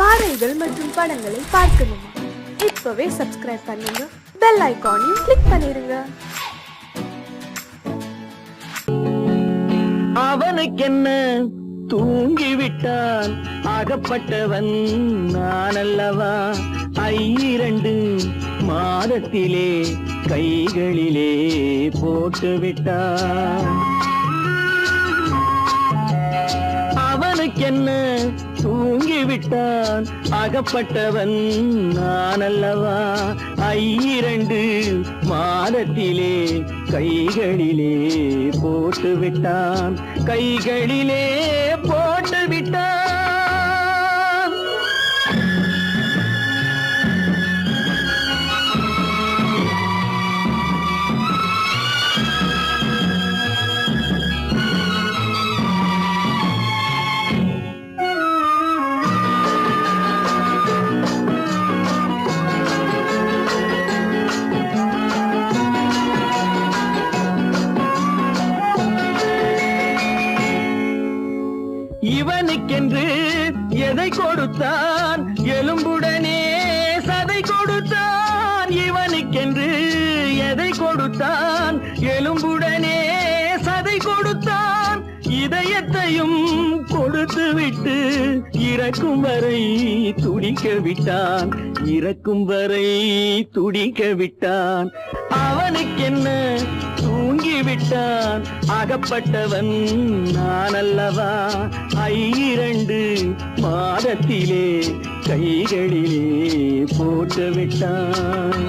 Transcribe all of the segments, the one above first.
பாடல்கள் மற்றும் படங்களை பார்க்கணுமா? இப்பவே சப்ஸ்கிரைப் பண்ணுங்க, பெல் ஐகானையும் கிளிக் பண்ணிருங்க. அவனுக்கென்ன தூங்கிவிட்டான், அகப்பட்டவன் நான் அல்லவா? 2 மாதத்திலே கைகளிலே போட்டுவிட்டான். அவனுக்கென்ன தூங்கிவிட்டான், அகப்பட்டவன் நான் அல்லவா? 2 மாதத்திலே கைகளிலே போட்டுவிட்டான், கைகளிலே போட்டுவிட்டான். இவனுக்கென்று எதை கொடுத்தான், எலும்புடனே சதை கொடுத்தான். இவனுக்கென்று எதை கொடுத்தான், எலும்புடனே சதை கொடுத்தான். இதயத்தையும் கொடுத்து விட்டு இறக்கும் வரை துடிக்க விட்டான், இறக்கும் வரை துடிக்க விட்டான். அவனுக்கென்ன தூங்கிவிட்டான், அகப்பட்டவன் நான் அல்லவா? 2 மாதத்திலே கைகளிலே போட்டுவிட்டான்.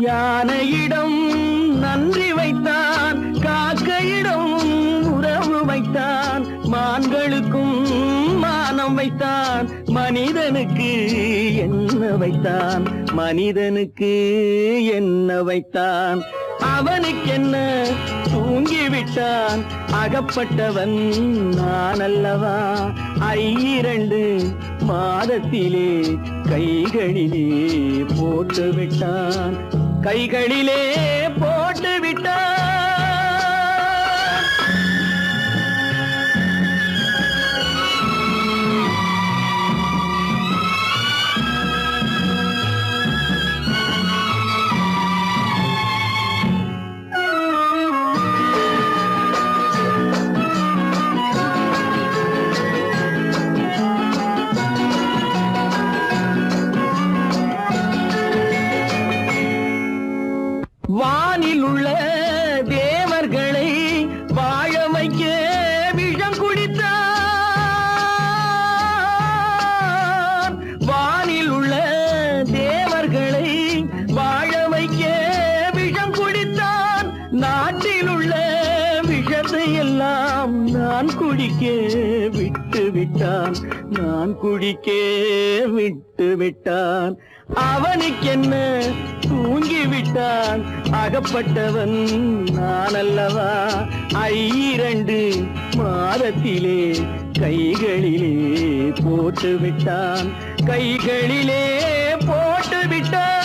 யானையிடம் நன்றி வைத்தான், காக்கையிடம் உறவு வைத்தான். மான்களுக்கும் மானம் வைத்தான், மனிதனுக்கு என்ன வைத்தான், மனிதனுக்கு என்ன வைத்தான். அவனுக்கென்ன தூங்கிவிட்டான், அகப்பட்டவன் நான் அல்லவா? 2 மாதத்திலே கைகளிலே போட்டுவிட்டான், கைகளிலே போட்டுவிட்டான். வானில் உள்ள தேவர்களை வாழ வைக்க விஷம் குடித்தான். வானில் உள்ள தேவர்களை வாழ வைக்க விஷம் குடித்தான். நாட்டில் உள்ள விஷத்தை எல்லாம் நான் குடிக்க விட்டு விட்டான், நான் குடிக்க விட்டு விட்டான். அவனுக்கென்ன தூங்கிவிட்டான், அகப்பட்டவன் நான் அல்லவா? 2 மாதத்திலே கைகளிலே போட்டுவிட்டான், கைகளிலே போட்டுவிட்டான்.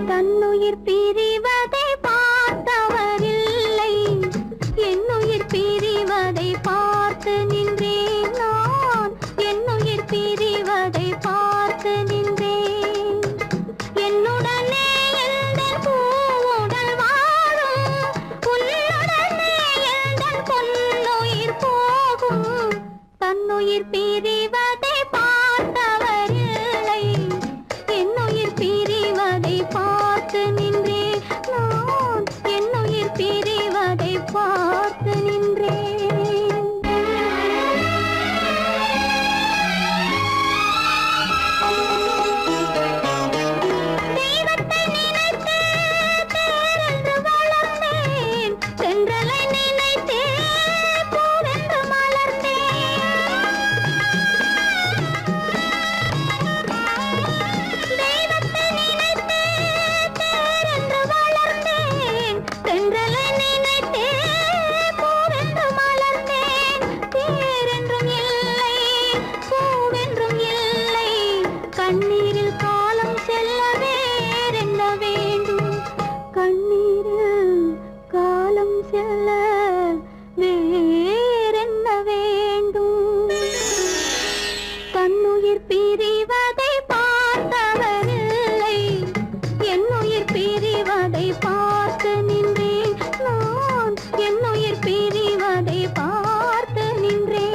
தன்னுயிர் பிரிவதை தன்னுயிர் பிரிவதை பார்த்து நின்றேன். தெய்வத்தை நினைத்து தேரென்று வளர்ந்தேன், தென்றலை நினைத்தே பூவென்று மலர்ந்தேன். தெய்வத்தை நினைத்தே தேரென்று வளர்ந்தேன், தென்றலை நினைத்தே பூவென்று மலர்ந்தேன். தேரென்றும் இல்லை, பூவென்றும் இல்லை, கண்ணீரில் காலம் செல்ல வேறென்ன வேண்டும்? கண்ணீரில் காலம் செல்ல வேறென்ன வேண்டும்? தன்னுயிர் பிரிவதை பார்த்தவரில்லை, என்னுயிர் பிரிவதை பார்த்து நின்றேன். நான் என்னுயிர் பிரிவதை பார்த்து நின்றேன்.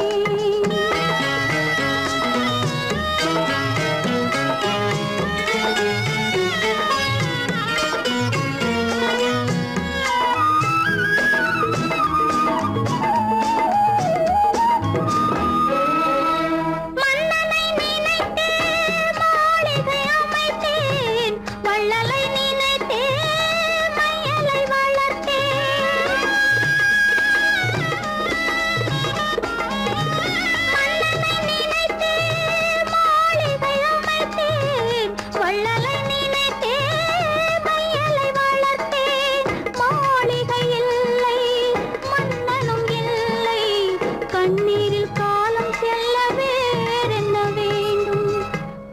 மன்னனை நினைத்தே மாளிகை அமைத்தேன், வள்ளலை நினைத்தே மையலை வளர்த்தேன். மன்னனை நினைத்தே மாளிகை அமைத்தேன், வள்ளலை நினைத்தே மையலை வளர்த்தேன். மாளிகை இல்லை, மன்னனும் இல்லை, கண்ணீரில் காலம் செல்ல வேறென்ன வேண்டும்?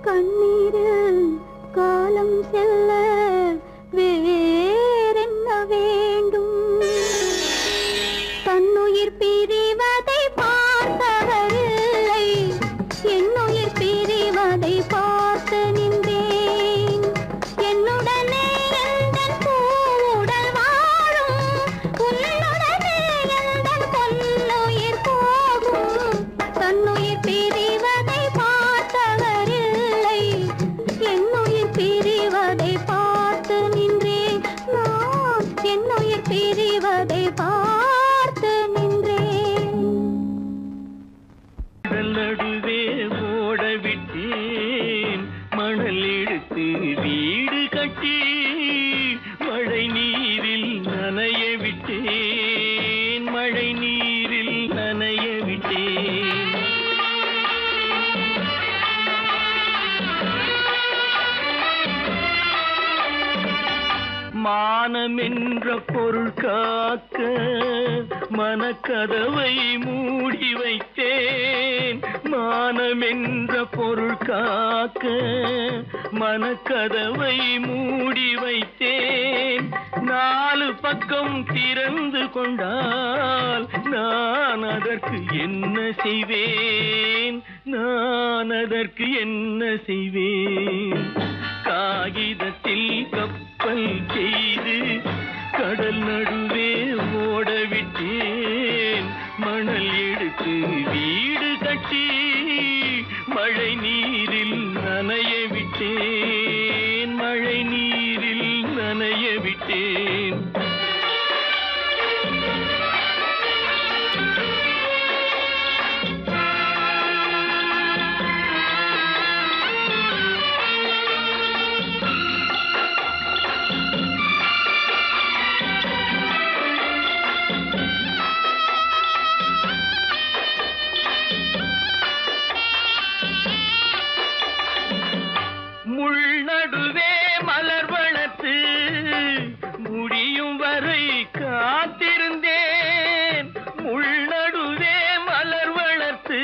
கண்ணீரில் காலம் செல்ல வேறென்ன வேண்டும்? தன்னுயிர் பிரிவதை பார்த்தவரில்லை, என்னுயிர் பிரிவதை பார்த்து நின்றேன். என்னுடனே எந்தன் பூவுடல் வாழும், உன்னுடனே எந்தன் பொன்னுயிர் போகும். தன்னுயிர் பிரிவதை பார்த்தவரில்லை, என்னுயிர் பிரிவதை பார்த்து நின்றேன். நான் என்னுயிர் பிரிவதை பார்த்து நின்றேன். கடல் நடுவே ஓட விட்டேன், மணல் எடுத்து வீடு கட்டி மழை நீரில் நனைய விட்டேன், மழை நீரில் நனைய விட்டேன். மானம் என்ற பொருள் காக்க மனக்கதவை மூடி வைத்தேன், மானம் என்ற பொருள் காக்க மனக்கதவை மூடி வைத்தேன். நாலு பக்கம் திறந்து கொண்டால் நான் அதற்கு என்ன செய்வேன்? நான் அதற்கு என்ன செய்வேன்? காகிதத்தில் கப்பல் செய்து கடல் நடுவே ஓட விட்டேன், மணல் எடுத்து வீடு கட்டி மழை நீரில் நனைய விட்டேன், மழை நீரில் நனைய விட்டேன். முள் நடுவே மலர் வளர்த்து முடியும் வரை காத்திருந்தேன், முள் நடுவே மலர் வளர்த்து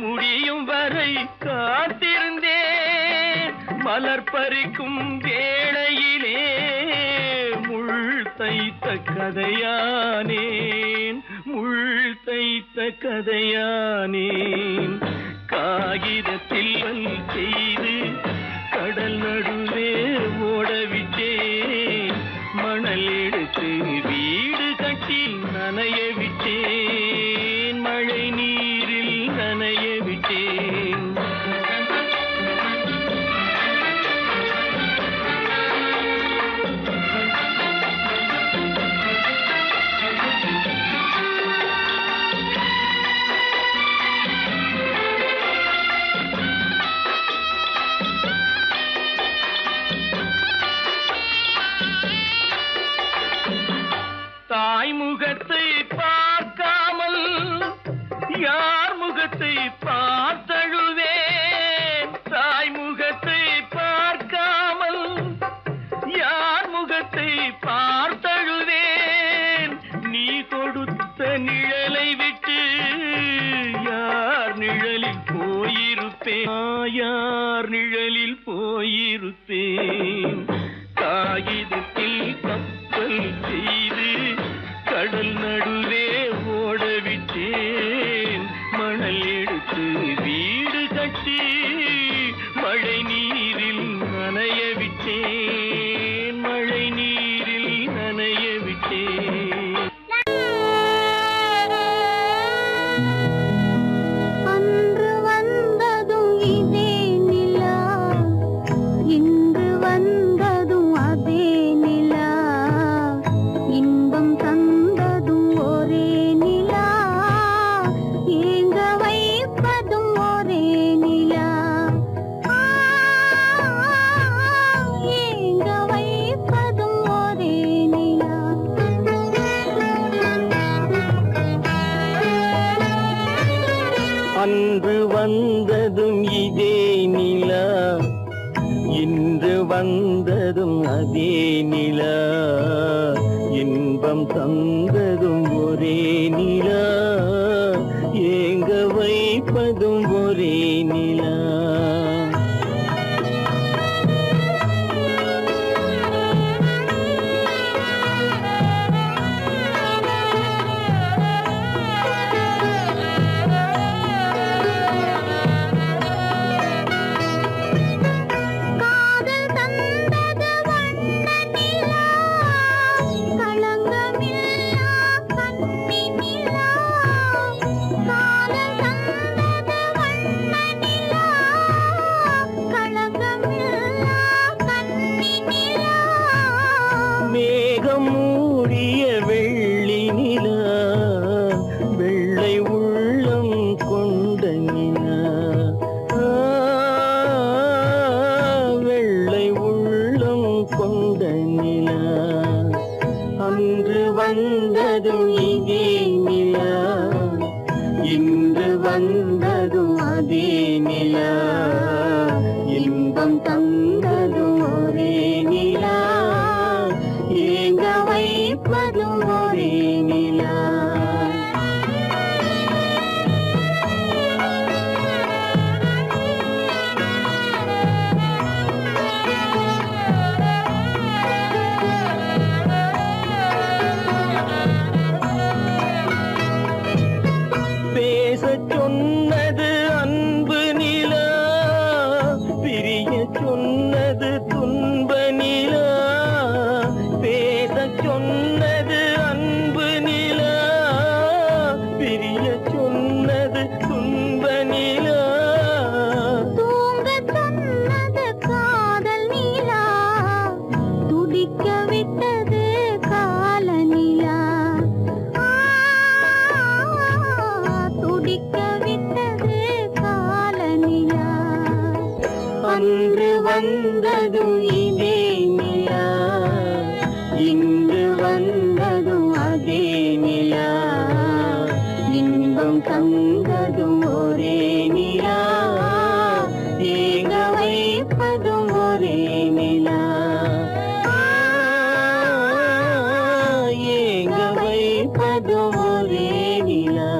முடியும் வரை காத்திருந்தேன். மலர் பறிக்கும் வேளையிலே முள் தைத்த கதையானேன், முள் தைத்த கதையானேன். காகிதத்தில் செய்து கடல் நடுவே ஓட விட்டேன், மணல் எடுத்து வீடு கட்டி நனைய விட்டேன், மழை நீரில் நனைய விட்டேன். தாய் முகத்தை பார்க்காமல் யார் முகத்தை பார்த்தழுவேன். தாய் முகத்தை பார்க்காமல் யார் முகத்தை பார்த்தழுவேன். நீ கொடுத்த நிழலை விட்டு யார் நிழலில் போயிருப்பேன். யார் நிழலில் போயிருப்பேன். காகிதத்தில் கப்பல் செய்து கடல் நடுவே ஓடவிட்டேன். மணல் எடுத்து வீடு கட்டி மழை நீரில் நனைய விட்டேன். மழை நீரில் நனைய விட்டேன். அன்று வந்ததும் இதே நிலா, இன்று வந்ததும் அதே நிலா, இன்பம் தந்ததும் ஒரே நிலா, ஏங்க வைப்பதும் ஒரே நிலா, ஏங்க வைப்பதும் ஒரே நிலா. அன்று வந்ததும் இதே நிலா, இன்று வந்ததும் அதே நிலா, இன்பம் தந்ததும் ஒரே நிலா, ஏங்க வைப்பதும் ஒரே நிலா. காதல் தந்தது வண்ண நிலா, களங்கமில்லா கன்னி நிலா. காதல் தந்தது வண்ண நிலா, களங்கமில்லா கன்னி நிலா. மேகம் மூடிய வெள்ளி நிலா, வெள்ளை உள்ளம் கொண்ட நிலா, வெள்ளை உள்ளம் கொண்ட நிலா. அன்று வந்ததும் இதே நிலா, இன்று வந்ததும் அதே நிலா, இன்பம் தந்ததும் ஒரே நிலா, ஏங்க வைப்பதும் ஒரே நிலா. பேசச் சொன்னது அன்பு நிலா, பிரியச் சொன்னது துன்ப நிலா. பேசச் சொன்னது அன்பு நிலா, பிரியச் சொன்னது துன்ப நிலா. தூங்கச் சொன்னது காதல் நிலா, துடிக்க விட்டது கால நிலா, துடிக்க விட்டது கால நிலா. அன்று வந்ததும் இதே நிலா, இன்று வந்ததும் அதே நிலா, இன்பம் தந்ததும் ஒரே நிலா, ஏங்க வைப்பதும் ஒரே நிலா, ஏங்க வைப்பதும் ஒரே நிலா.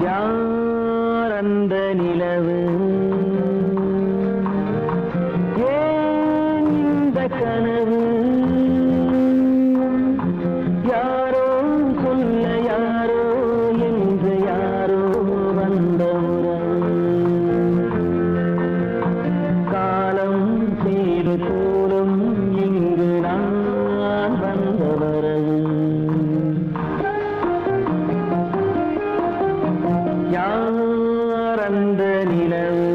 யார் அந்த நிலவு, ஏன் இந்த கனவு, யாரோ சொல்ல யாரோ என்று யாரோ வந்த உறவு, காலம் செய்து போலும் இங்கு நான் வந்த வரவு. யார் அந்த நிலவு,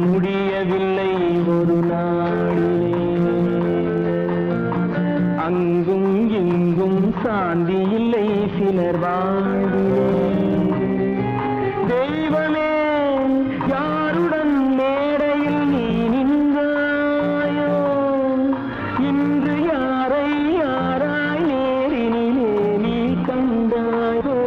முடியவில்லை ஒரு நாளிலே. அங்கும் இங்கும் சாந்தி இல்லை சிலர் வாழ்விலே. தெய்வமே யாருடன் மேடையில் நீ நின்றாயோ, இன்று யாரை யாராய் நேரினிலே நீ கண்டாயோ.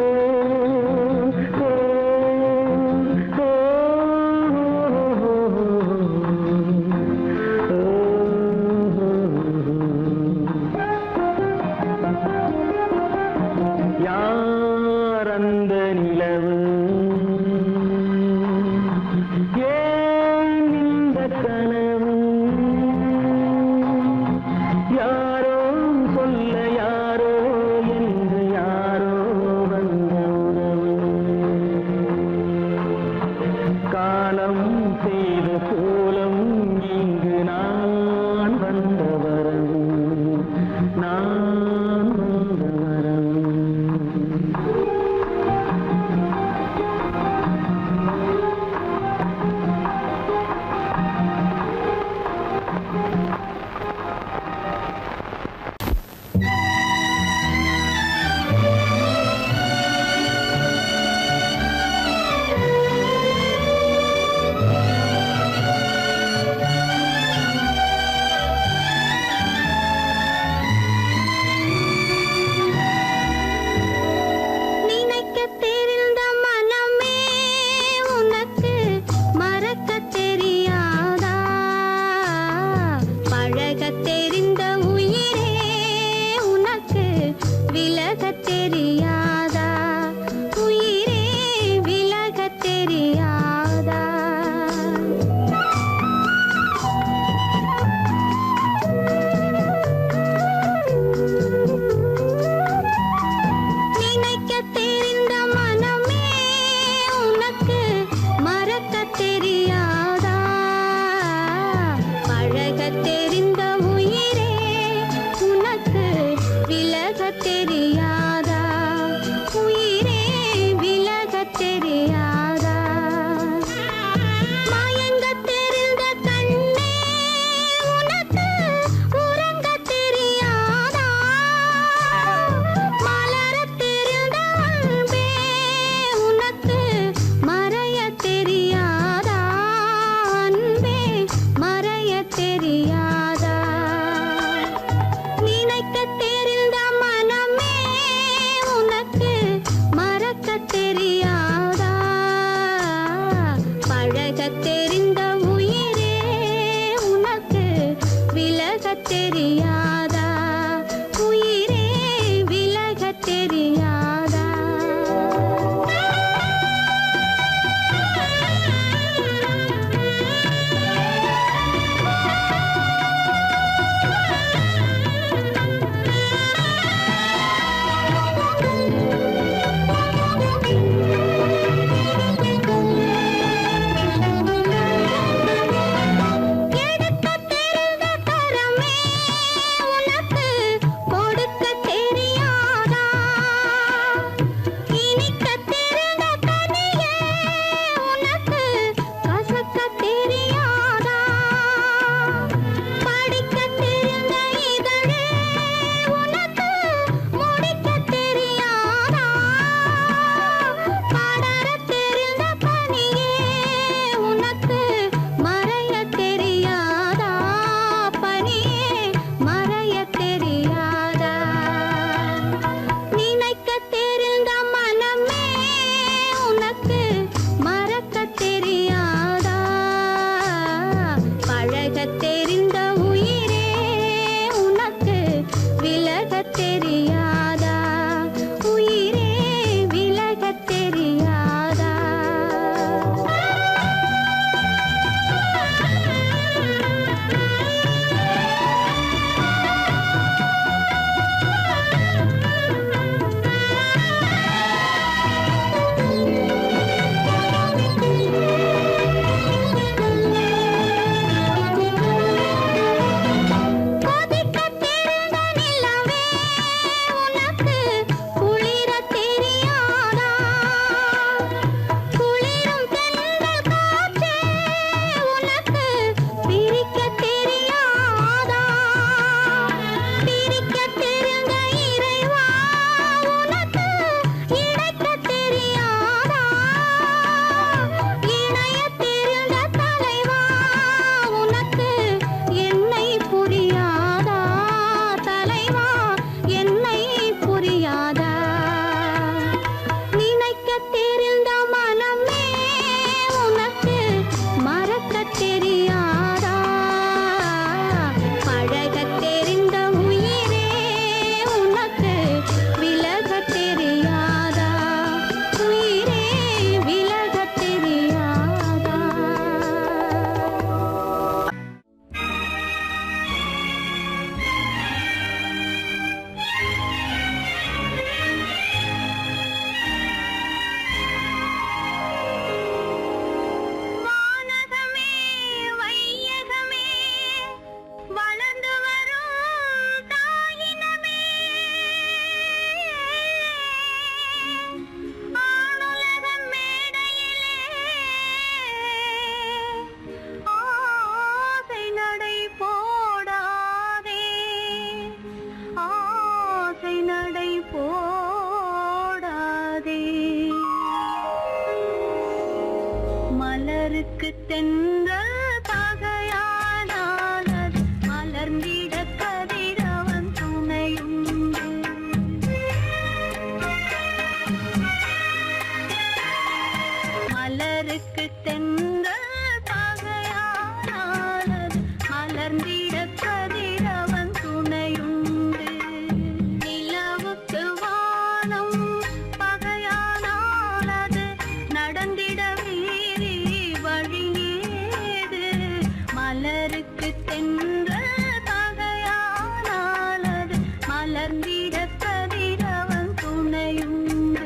மலருக்கு தென்றல் பகையானாலது மலர்ந்திட கதிரவன் துணையுண்டு.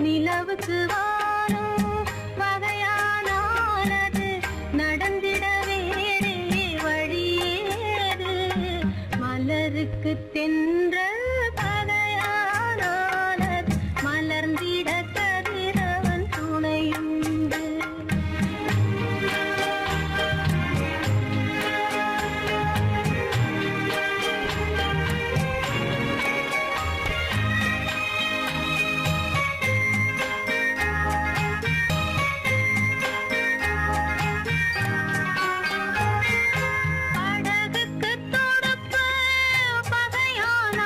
நிலவுக்கு வானம் வகையானாலது நடந்திட வேறே வழியேது. மலருக்கு தென்றல் பகையானாலது மலர்ந்திட கதிரவன் துணையுண்டு. படகுக்கு தொடுப்பு பகையான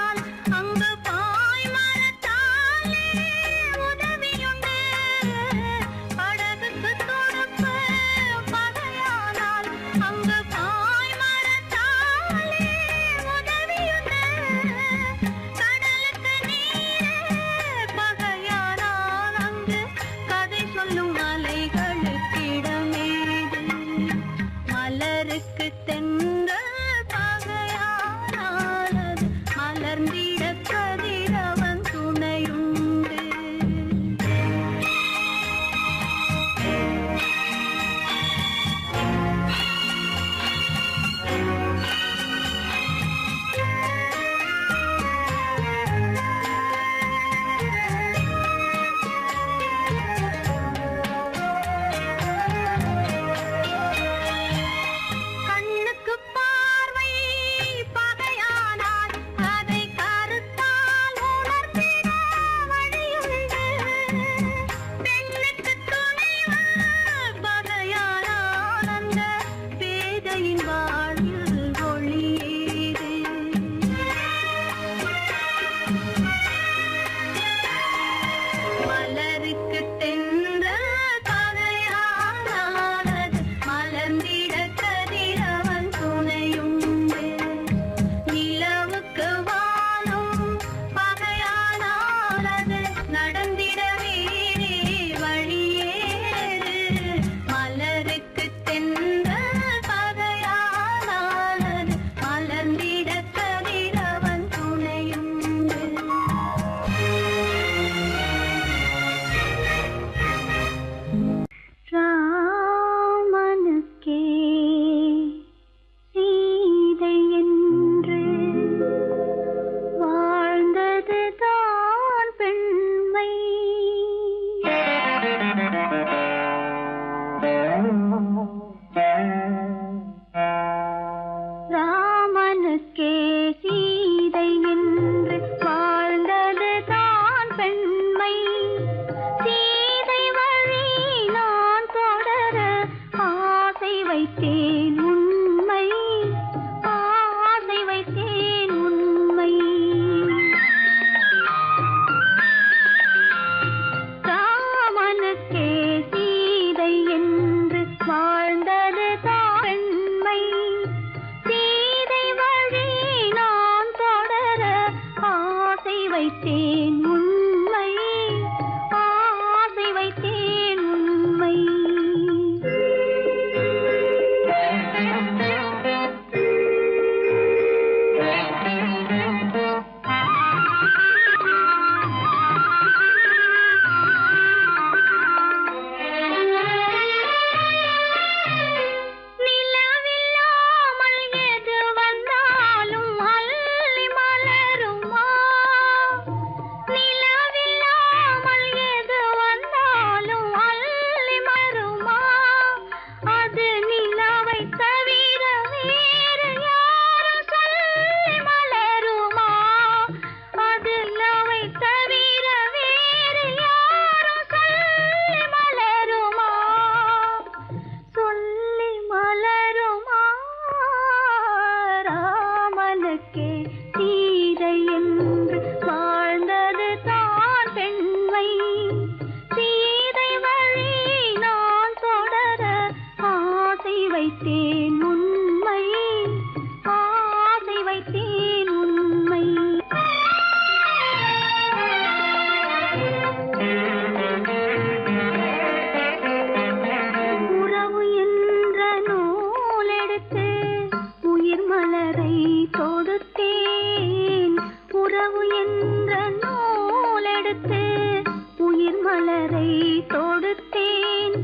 தொடுத்தேன்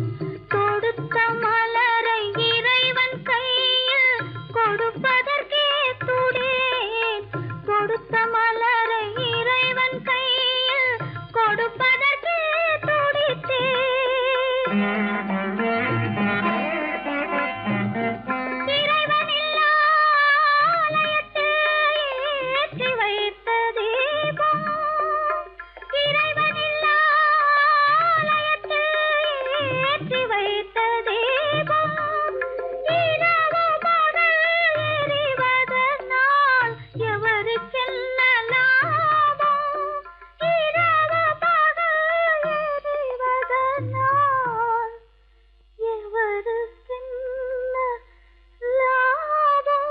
தொடுத்த மலரை இறைவன் கையில் கொடுப்பதற்கே துடேன் கொடுத்த மலரை இறைவன் கையில் கொடுப்பதற்கே துடித்தேன் இறைவனில்லா ஆலயத்தில் ஏற்றி வைத்த தீபம் இறைவனில்லா ஆலயத்தில் ஏற்றி வைத்த தீபம் இரவு பகல் எரிவதனால் எவருக்கென்ன லாபம் இரவு பகல் எரிவதனால் எவருக்கென்ன லாபம்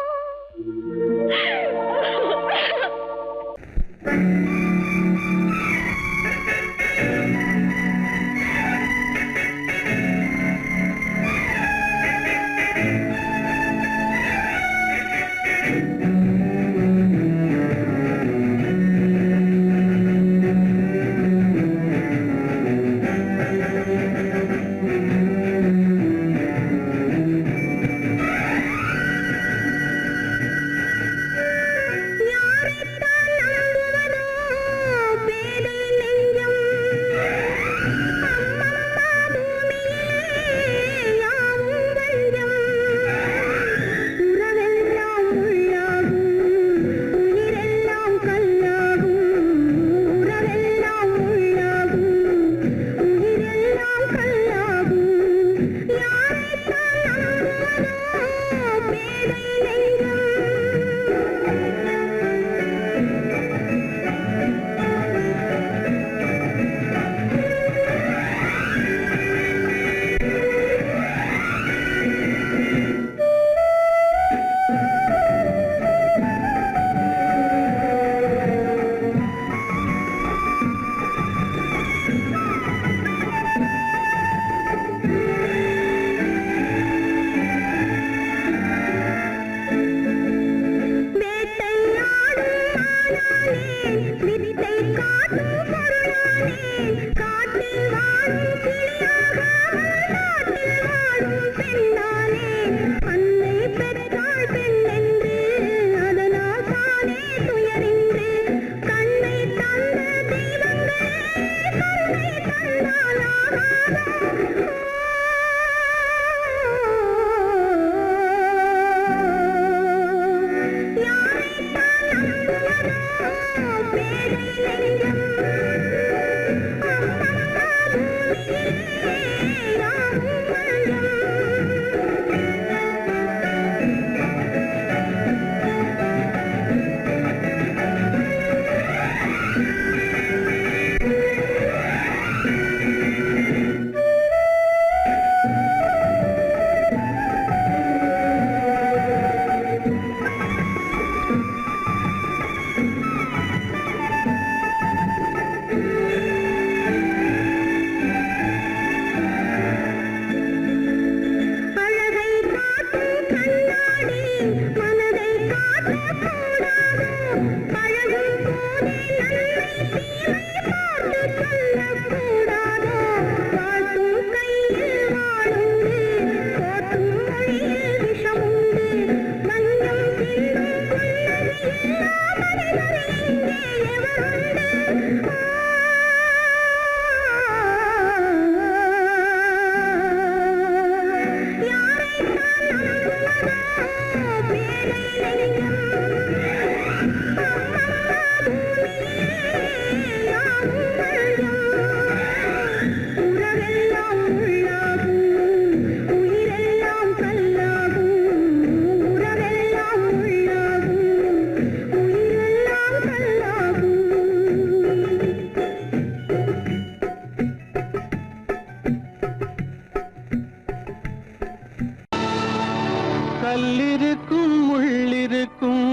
கல்லிருக்கும் முள்ளிருக்கும்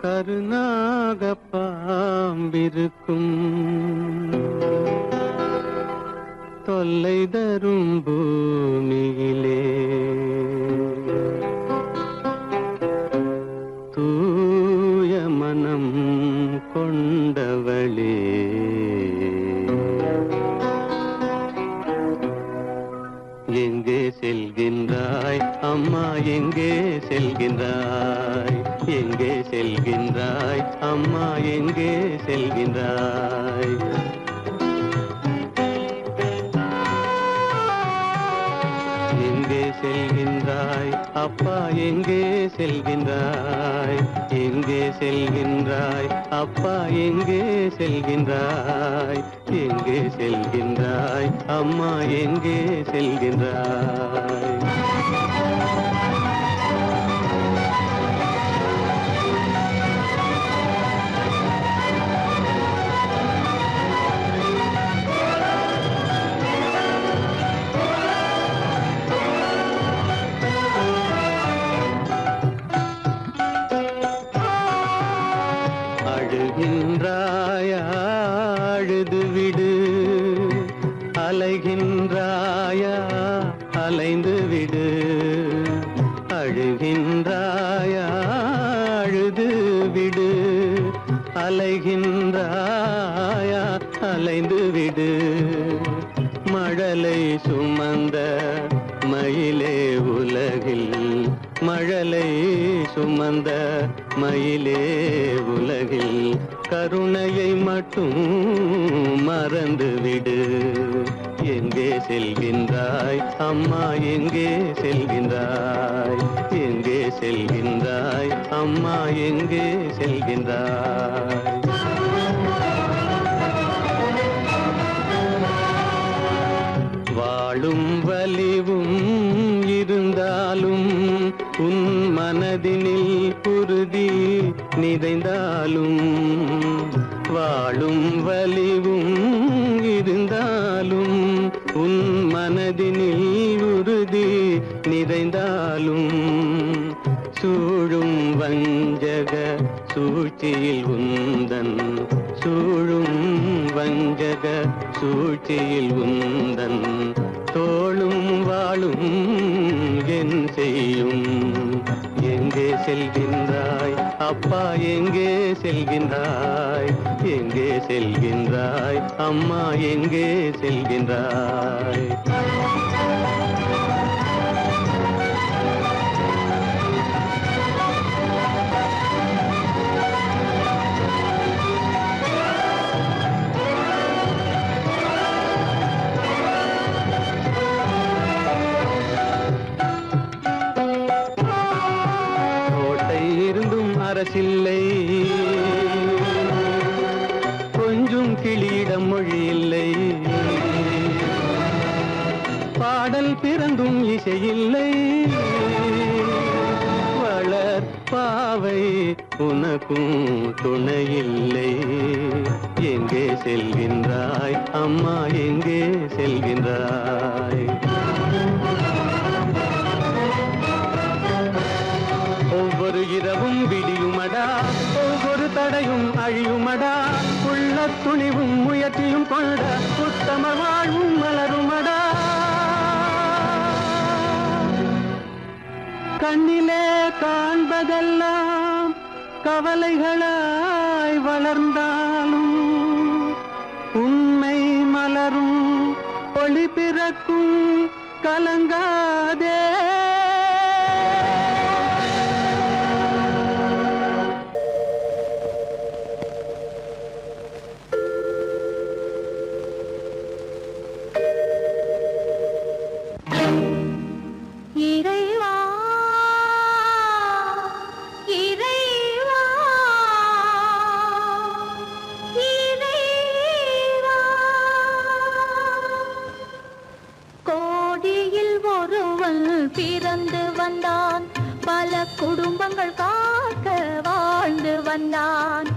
கருநாக பாம்பிருக்கும் தொல்லை தரும் பூமியிலே தூய மனம் கொண்டவளே செல்கின்றாய் எங்கே செல்கின்றாய் அம்மா எங்கே செல்கின்றாய் எங்கே செல்கின்றாய் அப்பா எங்கே செல்கின்றாய் எங்கே செல்கின்றாய் அப்பா எங்கே செல்கின்றாய் எங்கே செல்கின்றாய் அம்மா எங்கே செல்கின்றாய் அழுகின்றாயா அழுது விடு அலைகின்றாயா அலைந்து விடு அழுகின்றாயா அழுது விடு அலைகின்றாயா அலைந்து விடு மழலை சுமந்த மயிலே உலகில் மழலை சுமந்த மயிலே உலகில் கருணையை மட்டும் மறந்துவிடு எங்கே செல்கின்றாய் அம்மா எங்கே செல்கின்றாய் எங்கே செல்கின்றாய் அம்மா எங்கே செல்கின்றாய் வாழும் வலிவும் இருந்தாலும் உன் மனதினில் உறுதி நிறைந்தாலும் வாழும் வலிவும் இருந்தாலும் உன் மனதினில் உறுதி நிறைந்தாலும் சூழும் வஞ்சக சூழ்ச்சியில் உந்தன் சூழும் வஞ்சக சூழ்ச்சியில் உந்தன் தோளும் வாழும் என் செய்யும் எங்கே செல்கின்றாய் அப்பா எங்கே செல்கின்றாய் எங்கே செல்கின்றாய் அம்மா எங்கே செல்கின்றாய் அரசில்லை கொஞ்சம் கிளியிடம் மொழி இல்லை பாடல் பிறந்தும் இசையில்லை வளர் பாவை உனக்கும் துணையில்லை எங்கே செல்கின்றாய் அம்மா எங்கே செல்கின்றாய் ஒவ்வொரு இரவும் விடியுமடா ஒவ்வொரு தடையும் அழியுமடா உள்ள துணிவும் முயற்சியும் கொண்ட உத்தம வாழ்வும் மலருமடா கண்ணிலே காண்பதெல்லாம் கவலைகளாய் வளர்ந்தாலும் உண்மை மலரும் ஒளி பிறக்கும் கலங்காதே பிறந்து வந்தான் பல குடும்பங்கள் காக்க வாழ்ந்து வந்தான்